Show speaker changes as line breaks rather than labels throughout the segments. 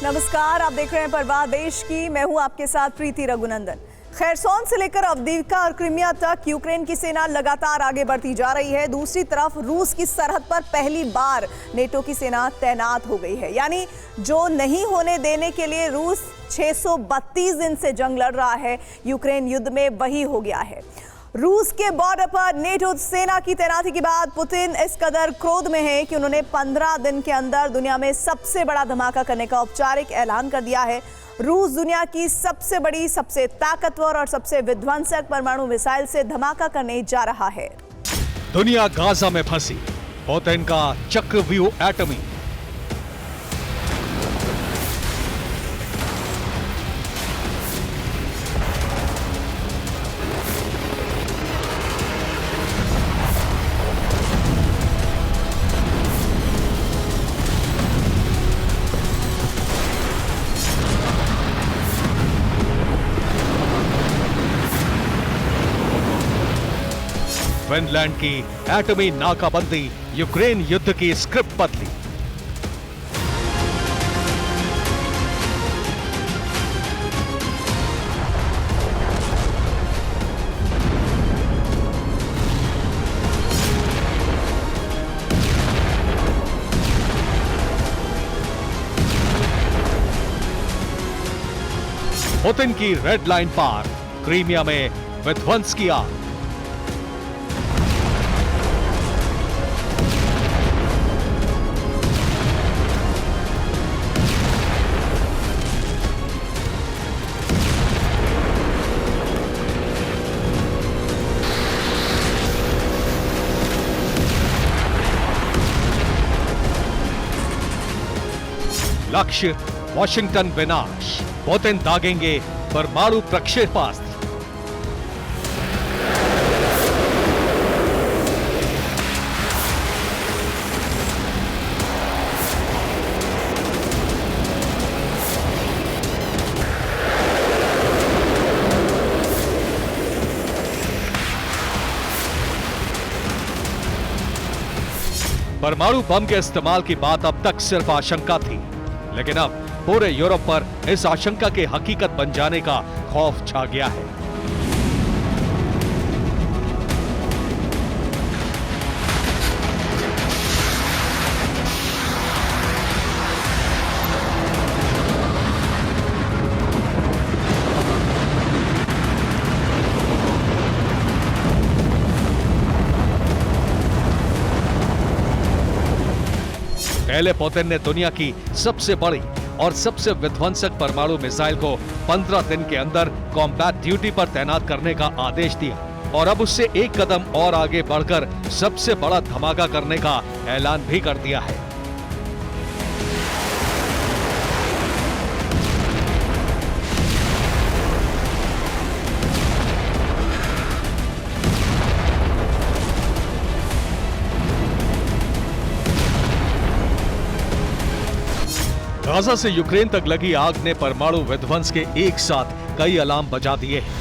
नमस्कार, आप देख रहे हैं परवाह देश की। मैं हूं आपके साथ प्रीति रघुनंदन। खैरसोन से लेकर अवदीव्का और क्रीमिया तक यूक्रेन की सेना लगातार आगे बढ़ती जा रही है। दूसरी तरफ रूस की सरहद पर पहली बार नेटो की सेना तैनात हो गई है। यानी जो नहीं होने देने के लिए रूस 632 दिन से जंग लड़ रहा है, यूक्रेन युद्ध में वही हो गया है। रूस के बॉर्डर पर नेटो सेना की तैनाती के बाद पुतिन इस कदर क्रोध में है कि उन्होंने 15 दिन के अंदर दुनिया में सबसे बड़ा धमाका करने का औपचारिक ऐलान कर दिया है। रूस दुनिया की सबसे बड़ी, सबसे ताकतवर और सबसे विध्वंसक परमाणु मिसाइल से धमाका करने जा रहा है।
दुनिया गाजा में फंसी, पुतिन का चक्रव्यूह एटमी। फिनलैंड की एटमी नाकाबंदी यूक्रेन युद्ध की स्क्रिप्ट बदली। पुतिन की रेड लाइन पार, क्रीमिया में विध्वंस की आग। लक्ष्य वॉशिंगटन विनाश, पुतिन दागेंगे परमाणु प्रक्षेपास्त्र। परमाणु बम के इस्तेमाल की बात अब तक सिर्फ आशंका थी, लेकिन अब पूरे यूरोप पर इस आशंका के हकीकत बन जाने का खौफ छा गया है। पहले पुतिन ने दुनिया की सबसे बड़ी और सबसे विध्वंसक परमाणु मिसाइल को 15 दिन के अंदर कॉम्बैट ड्यूटी पर तैनात करने का आदेश दिया और अब उससे एक कदम और आगे बढ़कर सबसे बड़ा धमाका करने का ऐलान भी कर दिया है। गाजा से यूक्रेन तक लगी आग ने परमाणु विध्वंस के एक साथ कई अलार्म बजा दिए हैं।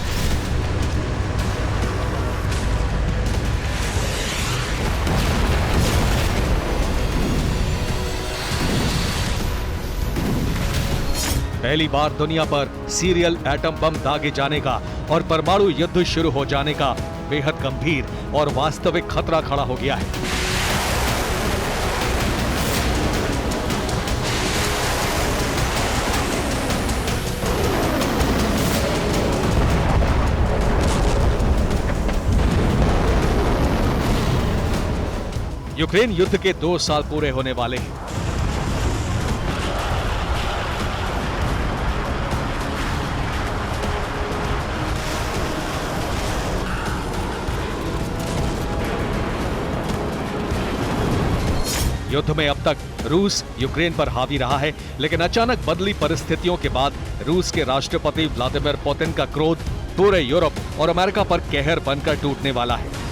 पहली बार दुनिया पर सीरियल एटम बम दागे जाने का और परमाणु युद्ध शुरू हो जाने का बेहद गंभीर और वास्तविक खतरा खड़ा हो गया है। यूक्रेन युद्ध के 2 साल पूरे होने वाले हैं। युद्ध में अब तक रूस यूक्रेन पर हावी रहा है, लेकिन अचानक बदली परिस्थितियों के बाद रूस के राष्ट्रपति व्लादिमीर पुतिन का क्रोध पूरे यूरोप और अमेरिका पर कहर बनकर टूटने वाला है।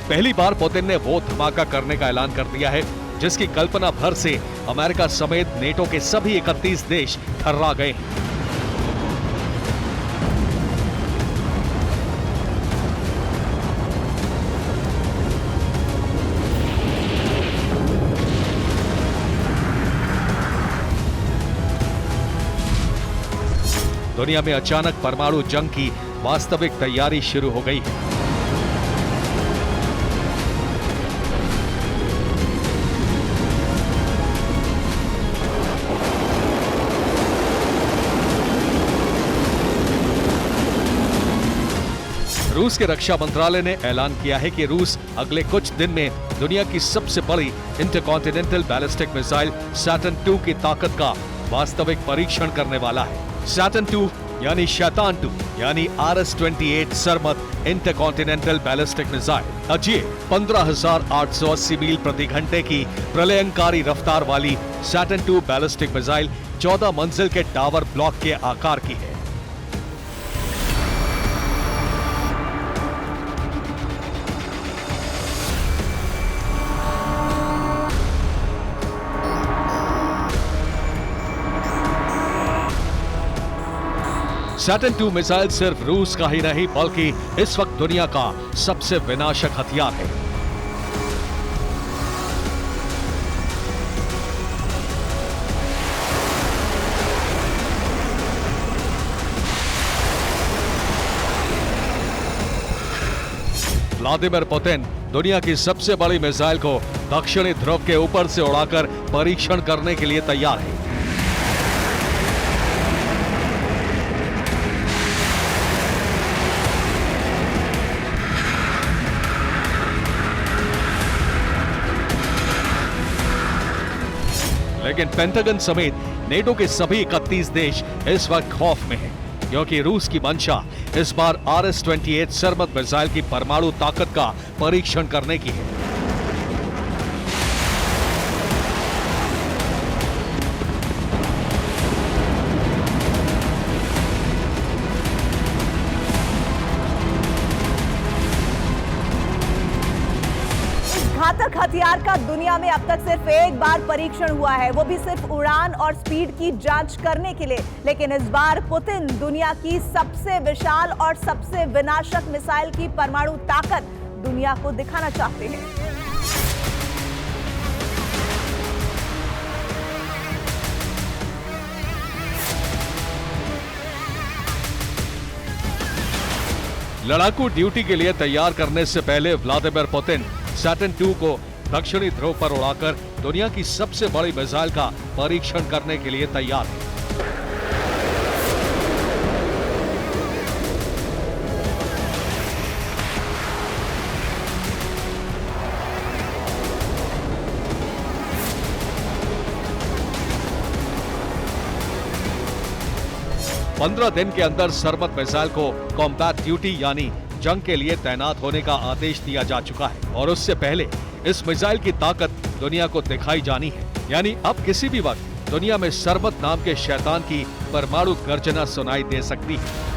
पहली बार पुतिन ने वो धमाका करने का ऐलान कर दिया है जिसकी कल्पना भर से अमेरिका समेत नेटो के सभी 31 देश थर्रा गए हैं। दुनिया में अचानक परमाणु जंग की वास्तविक तैयारी शुरू हो गई है। रूस के रक्षा मंत्रालय ने ऐलान किया है कि रूस अगले कुछ दिन में दुनिया की सबसे बड़ी इंटरकॉन्टिनेंटल बैलिस्टिक मिसाइल सैटर्न 2 की ताकत का वास्तविक परीक्षण करने वाला है। सैटर्न 2 यानी शैतान 2 यानी RS-28 Sarmat intercontinental ballistic missile अजय 15,880 मील प्रति घंटे की प्रलयंकारी रफ्तार वाली सैटर्न 2 बैलिस्टिक मिसाइल 14 मंजिल के टावर ब्लॉक के आकार की है। सैटर्न 2 मिसाइल सिर्फ रूस का ही नहीं बल्कि इस वक्त दुनिया का सबसे विनाशक हथियार है। व्लादिमीर पुतिन दुनिया की सबसे बड़ी मिसाइल को दक्षिणी ध्रुव के ऊपर से उड़ाकर परीक्षण करने के लिए तैयार है। लेकिन पेंटागन समेत नेटो के सभी 31 देश इस वक्त खौफ में हैं, क्योंकि रूस की मंशा इस बार RS-28 सरमत मिसाइल की परमाणु ताकत का परीक्षण करने की है।
घातक हथियार का दुनिया में अब तक सिर्फ एक बार परीक्षण हुआ है, वो भी सिर्फ उड़ान और स्पीड की जांच करने के लिए। लेकिन इस बार पुतिन दुनिया की सबसे विशाल और सबसे विनाशक मिसाइल की परमाणु ताकत दुनिया को दिखाना चाहते हैं।
लड़ाकू ड्यूटी के लिए तैयार करने से पहले व्लादिमीर पुतिन सैटर्न 2 को दक्षिणी ध्रुव पर उड़ाकर दुनिया की सबसे बड़ी मिसाइल का परीक्षण करने के लिए तैयार है। पंद्रह दिन के अंदर सरमत मिसाइल को कॉम्बैट ड्यूटी यानी जंग के लिए तैनात होने का आदेश दिया जा चुका है और उससे पहले इस मिसाइल की ताकत दुनिया को दिखाई जानी है। यानी अब किसी भी वक्त दुनिया में सरमत नाम के शैतान की परमाणु गर्जना सुनाई दे सकती है।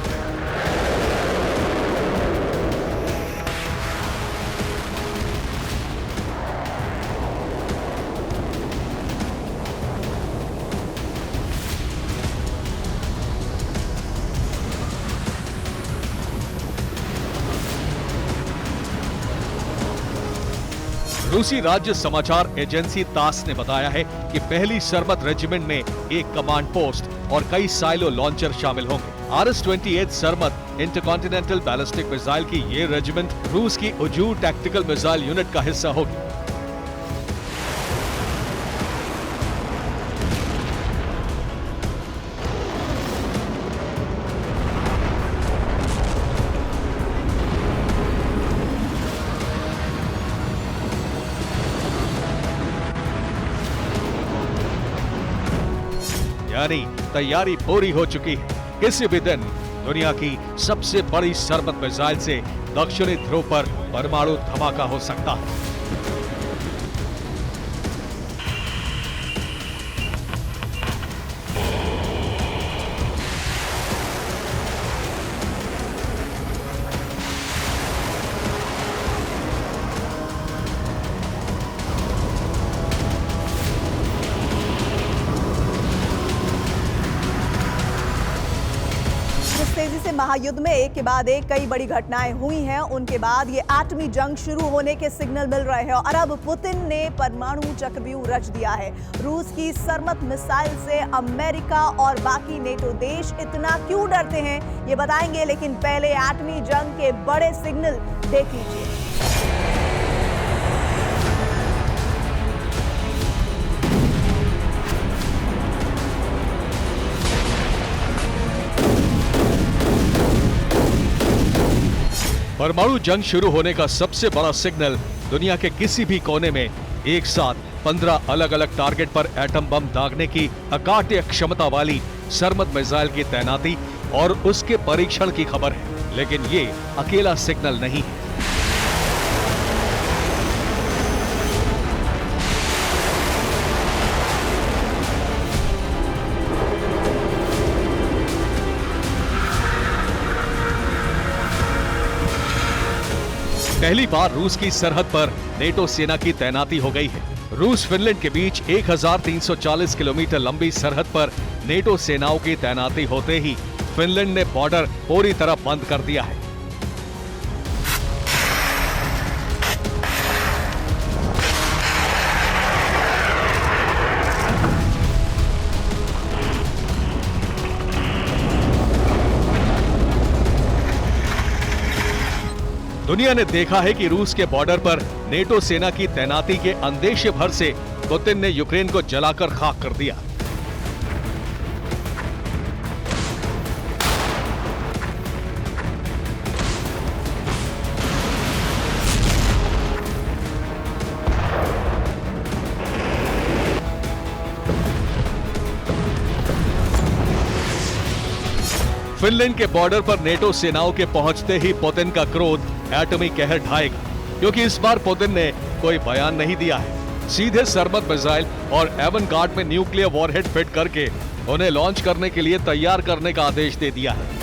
रूसी राज्य समाचार एजेंसी तास ने बताया है कि पहली सरमत रेजिमेंट में एक कमांड पोस्ट और कई साइलो लॉन्चर शामिल होंगे। RS-28 Sarmat intercontinental ballistic missile की ये रेजिमेंट रूस की उजू टैक्टिकल मिसाइल यूनिट का हिस्सा होगी। यानी तैयारी पूरी हो चुकी है। किसी भी दिन दुनिया की सबसे बड़ी सरमत मिसाइल से दक्षिणी ध्रुव पर परमाणु धमाका हो सकता है।
से महायुद्ध में एक के बाद एक कई बड़ी घटनाएं हुई हैं, उनके बाद ये एटमी जंग शुरू होने के सिग्नल मिल रहे हैं और अब पुतिन ने परमाणु चक्रव्यूह रच दिया है। रूस की सरमत मिसाइल से अमेरिका और बाकी नेटो देश इतना क्यों डरते हैं, ये बताएंगे, लेकिन पहले एटमी जंग के बड़े सिग्नल देख लीजिए।
परमाणु जंग शुरू होने का सबसे बड़ा सिग्नल दुनिया के किसी भी कोने में एक साथ 15 अलग अलग टारगेट पर एटम बम दागने की अकाट्य क्षमता वाली सरमत मिसाइल की तैनाती और उसके परीक्षण की खबर है, लेकिन ये अकेला सिग्नल नहीं है। पहली बार रूस की सरहद पर नेटो सेना की तैनाती हो गई है। रूस फिनलैंड के बीच 1340 किलोमीटर लंबी सरहद पर नेटो सेनाओं की तैनाती होते ही फिनलैंड ने बॉर्डर पूरी तरह बंद कर दिया है। दुनिया ने देखा है कि रूस के बॉर्डर पर नेटो सेना की तैनाती के अंदेशे भर से पुतिन ने यूक्रेन को जलाकर खाक कर दिया। फिनलैंड के बॉर्डर पर नेटो सेनाओं के पहुंचते ही पुतिन का क्रोध एटमी कहर ढाएगा, क्योंकि इस बार पुतिन ने कोई बयान नहीं दिया है। सीधे सरमत मिसाइल और एवनगार्ड में न्यूक्लियर वॉरहेड फिट करके उन्हें लॉन्च करने के लिए तैयार करने का आदेश दे दिया है।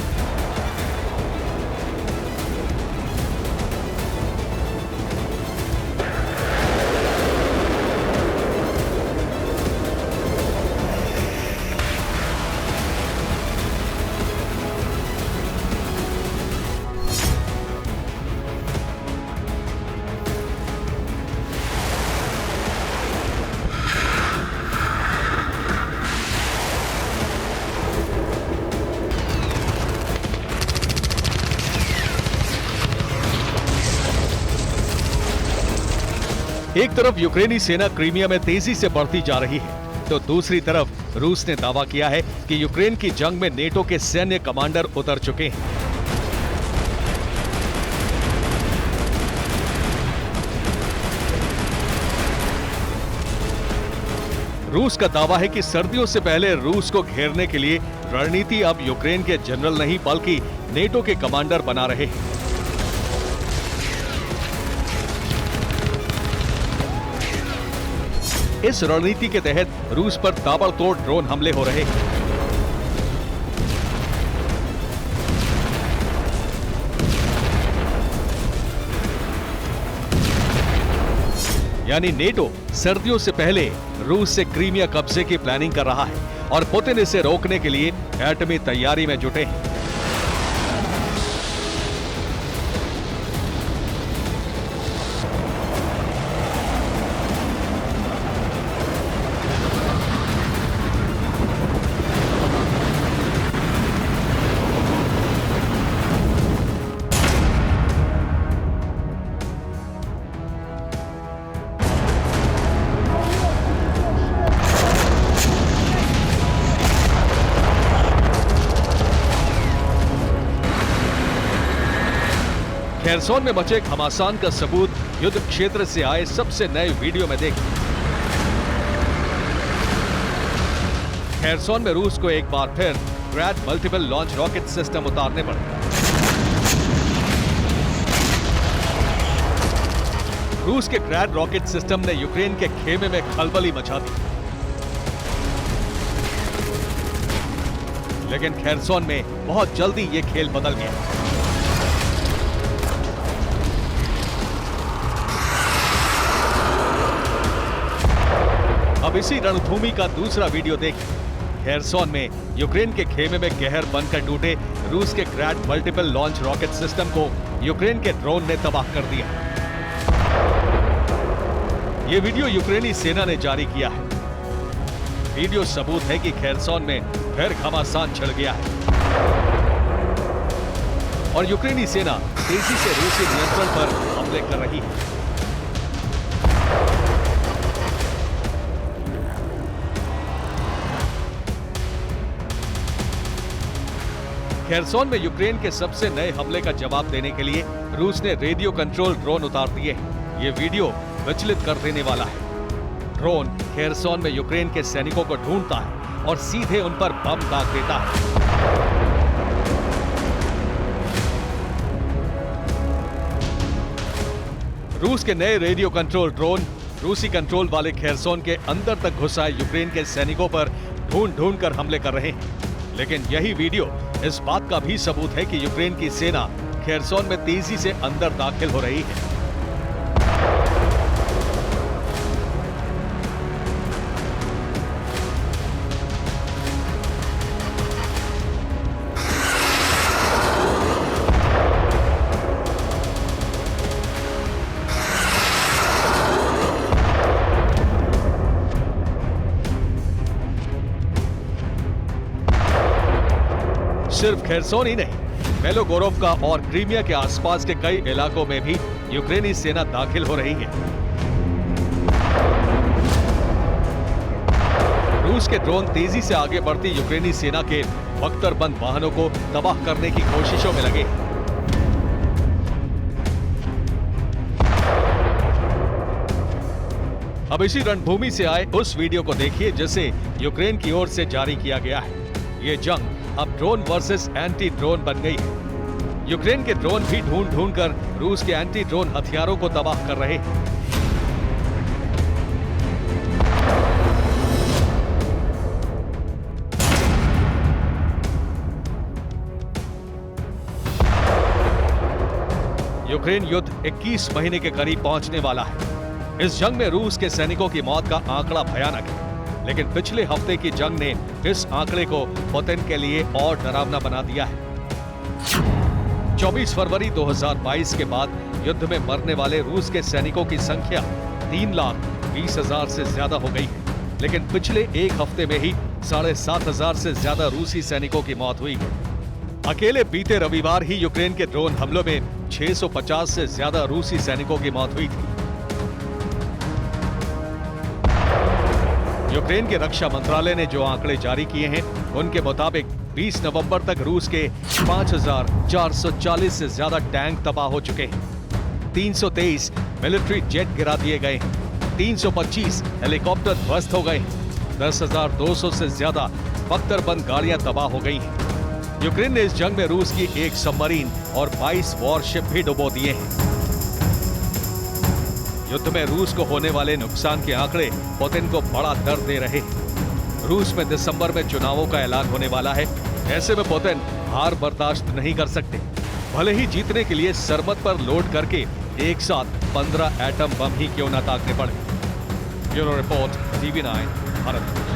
एक तरफ यूक्रेनी सेना क्रीमिया में तेजी से बढ़ती जा रही है, तो दूसरी तरफ रूस ने दावा किया है कि यूक्रेन की जंग में नेटो के सैन्य कमांडर उतर चुके हैं। रूस का दावा है कि सर्दियों से पहले रूस को घेरने के लिए रणनीति अब यूक्रेन के जनरल नहीं बल्कि नेटो के कमांडर बना रहे हैं। इस रणनीति के तहत रूस पर ताबड़तोड़ ड्रोन हमले हो रहे हैं। यानी नेटो सर्दियों से पहले रूस से क्रीमिया कब्जे की प्लानिंग कर रहा है और पुतिन इसे रोकने के लिए एटमी तैयारी में जुटे हैं। खेरसोन में मचे घमासान का सबूत युद्ध क्षेत्र से आए सबसे नए वीडियो में देखें। खेरसोन में रूस को एक बार फिर ग्रैड मल्टीपल लॉन्च रॉकेट सिस्टम उतारने पड़े। रूस के ग्रैड रॉकेट सिस्टम ने यूक्रेन के खेमे में खलबली मचा दी, लेकिन खेरसोन में बहुत जल्दी ये खेल बदल गया। अब इसी रणभूमि का दूसरा वीडियो देखें। खेरसोन में यूक्रेन के खेमे में कहर बनकर टूटे रूस के ग्रैड मल्टीपल लॉन्च रॉकेट सिस्टम को यूक्रेन के ड्रोन ने तबाह कर दिया। ये वीडियो यूक्रेनी सेना ने जारी किया है। वीडियो सबूत है कि खेरसोन में फिर घमासान छिड़ गया है और यूक्रेनी सेना तेजी से रूसी नियंत्रण पर हमले कर रही है। खेरसोन में यूक्रेन के सबसे नए हमले का जवाब देने के लिए रूस ने रेडियो कंट्रोल ड्रोन उतार दिए हैं। ये वीडियो विचलित कर देने वाला है। ड्रोन खेरसोन में यूक्रेन के सैनिकों को ढूंढता है और सीधे उन पर बम दाग देता है। रूस के नए रेडियो कंट्रोल ड्रोन रूसी कंट्रोल वाले खेरसोन के अंदर तक घुस आए यूक्रेन के सैनिकों पर ढूंढ कर हमले कर रहे हैं। लेकिन यही वीडियो इस बात का भी सबूत है कि यूक्रेन की सेना खेरसोन में तेजी से अंदर दाखिल हो रही है। सिर्फ खेरसोन ही नहीं, बेलोगोरोवका और क्रीमिया के आसपास के कई इलाकों में भी यूक्रेनी सेना दाखिल हो रही है। रूस के ड्रोन तेजी से आगे बढ़ती यूक्रेनी सेना के बख्तरबंद वाहनों को तबाह करने की कोशिशों में लगे। अब इसी रणभूमि से आए उस वीडियो को देखिए जिसे यूक्रेन की ओर से जारी किया गया है। ये जंग अब ड्रोन वर्सेस एंटी ड्रोन बन गई है। यूक्रेन के ड्रोन भी ढूंढ कर रूस के एंटी ड्रोन हथियारों को तबाह कर रहे हैं। यूक्रेन युद्ध 21 महीने के करीब पहुंचने वाला है। इस जंग में रूस के सैनिकों की मौत का आंकड़ा भयानक है, लेकिन पिछले हफ्ते की जंग ने इस आंकड़े को पुतिन के लिए और डरावना बना दिया है। 24 फरवरी 2022 के बाद युद्ध में मरने वाले रूस के सैनिकों की संख्या 3,20,000 से ज्यादा हो गई है, लेकिन पिछले एक हफ्ते में ही 7,500 से ज्यादा रूसी सैनिकों की मौत हुई है। अकेले बीते रविवार ही यूक्रेन के ड्रोन हमलों में 650 से ज्यादा रूसी सैनिकों की मौत हुई थी। यूक्रेन के रक्षा मंत्रालय ने जो आंकड़े जारी किए हैं, उनके मुताबिक 20 नवंबर तक रूस के 5,440 से ज्यादा टैंक तबाह हो चुके हैं, 323 मिलिट्री जेट गिरा दिए गए हैं, 325 हेलीकॉप्टर ध्वस्त हो गए हैं, 10,200 से ज्यादा बख्तरबंद गाड़ियां तबाह हो गई हैं। यूक्रेन ने इस जंग में रूस की एक सबमरीन और 22 वॉरशिप भी डुबो दिए हैं। युद्ध में रूस को होने वाले नुकसान के आंकड़े पुतिन को बड़ा दर्द दे रहे हैं। रूस में दिसंबर में चुनावों का ऐलान होने वाला है। ऐसे में पुतिन हार बर्दाश्त नहीं कर सकते, भले ही जीतने के लिए सरमत पर लोड करके एक साथ 15 एटम बम ही क्यों न दागने पड़े। Bureau report, TV9 Bharat.